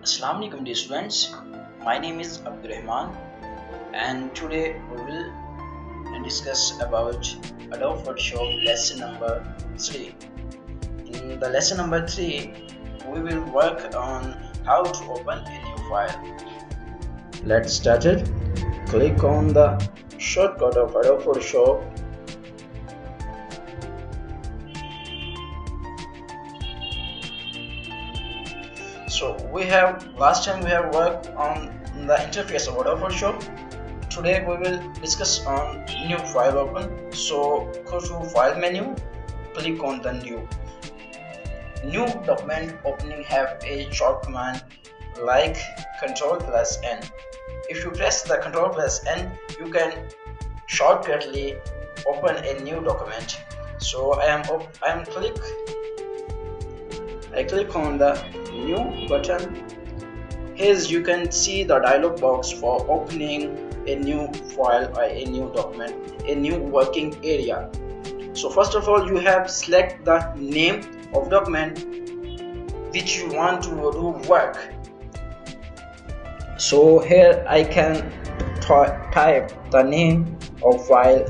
Assalamu-alaikum dear students, my name is Abdurrahman and today we will discuss about Adobe Photoshop lesson number 3. In the lesson number 3, we will work on how to open a new file. Let's start it. Click on the shortcut of Adobe Photoshop. So last time we have worked on the interface of Adobe Photoshop. Today we will discuss on new file open. So go to file menu, click on the new document opening. Have a short command like Ctrl+N. If you press the Ctrl+N, you can shortcutly open a new document. So I click on the new button. Here you can see the dialog box for opening a new file or a new document, a new working area. So first of all, you have select the name of document which you want to do work. So here I can type the name of file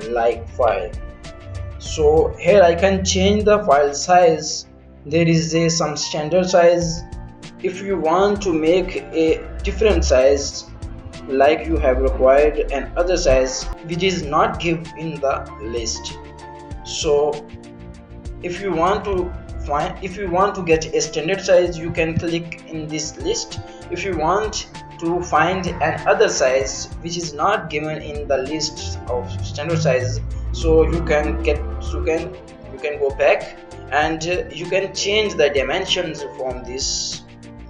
like file. So here I can change the file size. There is some standard size. If you want to make a different size, like you have required an other size which is not given in the list. So if you want to get a standard size, you can click in this list. If you want to find an other size which is not given in the list of standard size, so you can go back and you can change the dimensions from this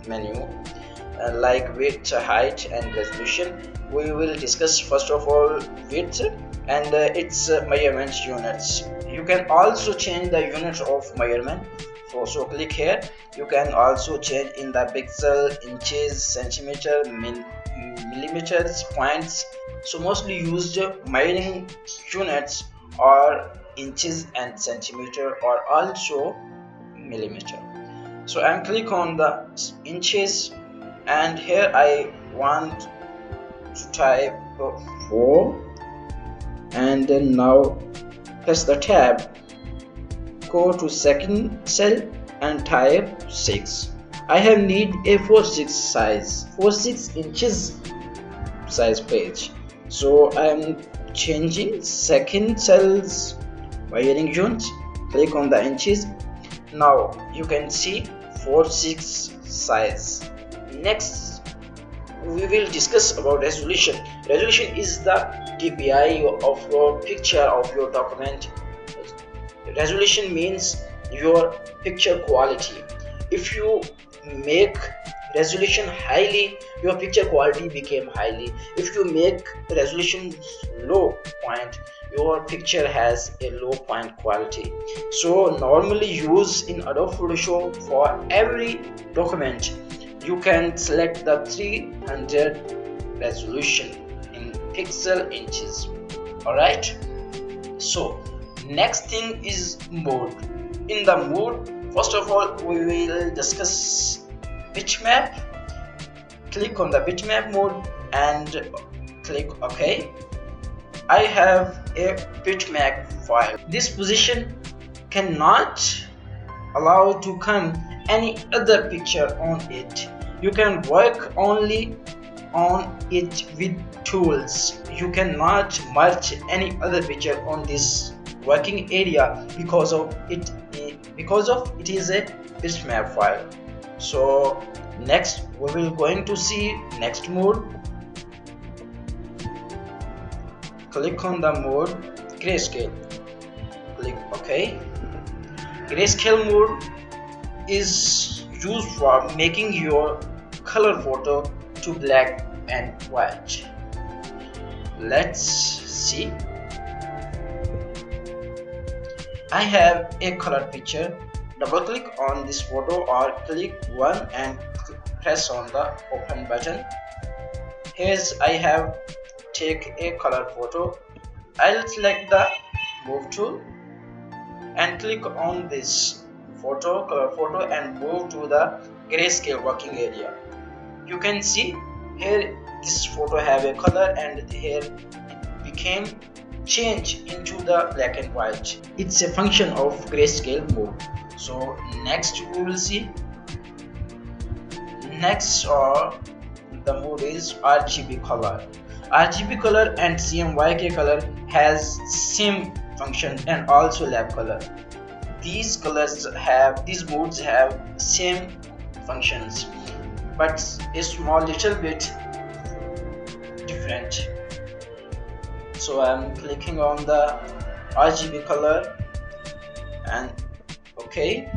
menu, like width, height and resolution. We will discuss first of all width and its measurement units. You can also change the units of measurement. So click here. You can also change in the pixel, inches, centimeter, millimeters, points. So mostly used measuring units are inches and centimeter, or also millimeter. So I'm click on the inches and here I want to type 4 and then now press the tab, go to second cell and type 6. I have need a 46 inches size page. So I am changing second cell's measuring units. Click on the inches. Now you can see 46 size. Next we will discuss about resolution. Resolution is the dpi of your picture of your document. Resolution means your picture quality. If you make resolution highly, your picture quality became highly. If you make resolution low point, your picture has a low point quality. So normally used in Adobe Photoshop for every document, you can select the 300 resolution in pixel inches. Alright, so next thing is mode. In the mode, first of all we will discuss bitmap. Click on the bitmap mode and click OK. I have a bitmap file. This position cannot allow to come any other picture on it. You can work only on it with tools. You cannot merge any other picture on this working area because of it is a bitmap file. So next we will going to see next mode. Click on the mode grayscale. Click OK. Grayscale mode is used for making your color photo to black and white. Let's see. I have a colored picture. Double click on this photo or click one and press on the open button. Here I have take a color photo. I'll select the move tool and click on this color photo and move to the grayscale working area. you can see here this photo have a color and here it became change into the black and white. It's a function of grayscale mode. So next we will see, next the mode is RGB color. RGB color and CMYK color has same function and also lab color. These modes have same functions but a small little bit different. So I'm clicking on the RGB color and okay.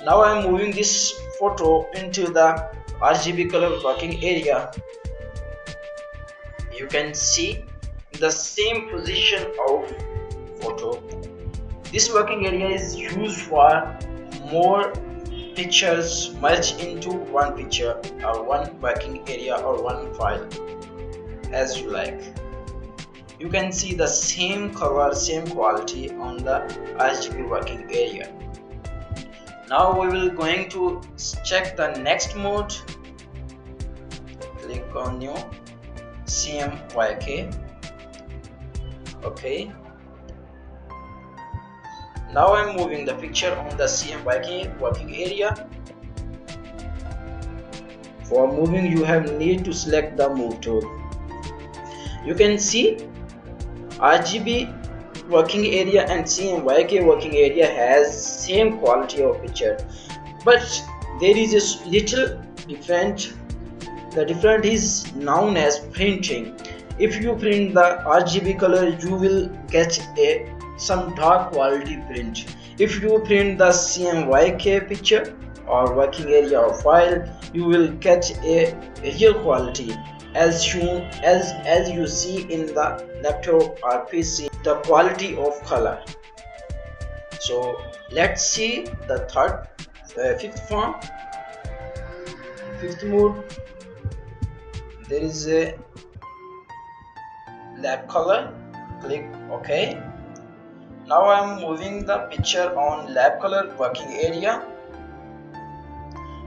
Now I'm moving this photo into the RGB color working area. You can see the same position of photo. This working area is used for more pictures merged into one picture or one working area or one file, as you like. You can see the same color, same quality on the RGB working area. Now we will going to check the next mode. Click on new CMYK. Okay. Now I'm moving the picture on the CMYK working area. For moving, you need to select the move tool. You can see RGB working area and CMYK working area has same quality of picture, but there is a little different. The difference is known as printing. If you print the RGB color, you will get some dark quality print. If you print the CMYK picture or working area or file, you will get a real quality as you see in the laptop or PC, the quality of color. So let's see the fifth mode. There is a lab color. Click OK. Now I am moving the picture on lab color working area.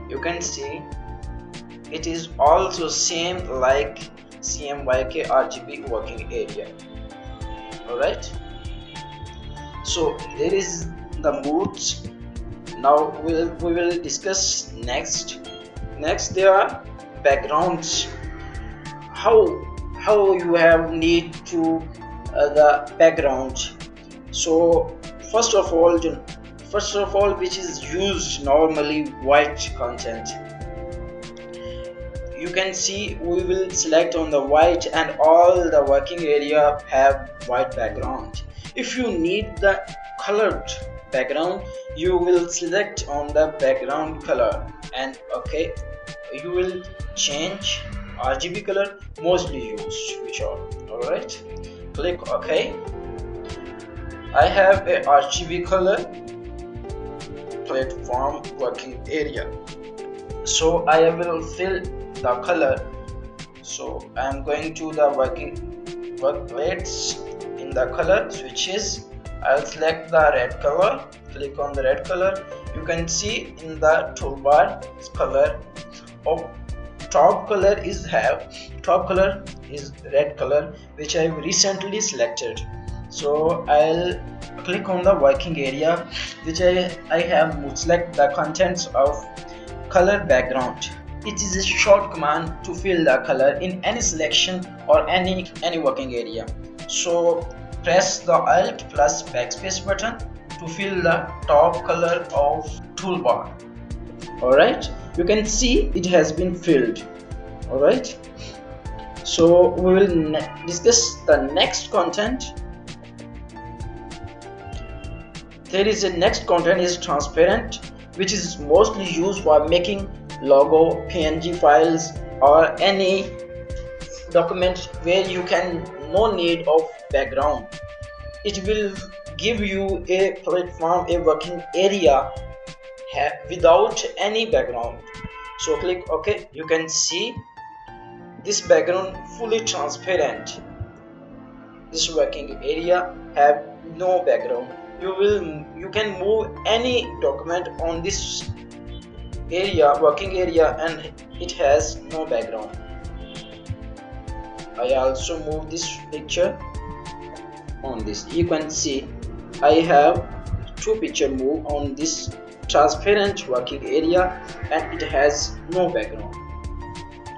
You can see it is also same like CMYK RGB working area. Alright. So there is the modes. Now we will discuss next. Next there are backgrounds. How you have need to the background. So first of all, which is used normally white content. You can see we will select on the white and all the working area have white background. If you need the colored background, you will select on the background color and okay, you will change RGB color mostly used, which are alright. Click OK. I have a RGB color platform working area, so I will fill the color. So I am going to the work plates. In the color switches, I'll select the red color. Click on the red color. You can see in the toolbar color of top color is red color, which I recently selected. So I'll click on the working area, which I have select the contents of color background. It is a short command to fill the color in any selection or any working area. So press the Alt plus backspace button to fill the top color of toolbar. Alright, you can see it has been filled. Alright, so we will discuss the next content. There is a next content is transparent, which is mostly used for making logo, PNG files or any document where you can no need of background. It will give you a platform, a working area without any background. So click OK. You can see this background fully transparent. This working area have no background. You can move any document on this area, working area, and it has no background. I also move this picture on this. You can see I have two picture move on this transparent working area and it has no background.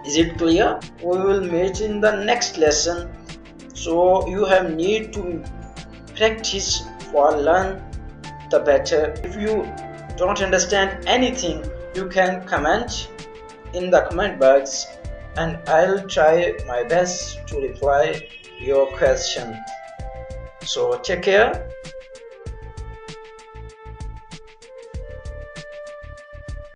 Is it clear? We will meet in the next lesson. So you have need to practice for learn the better. If you don't understand anything, you can comment in the comment box and I'll try my best to reply your question. So take care.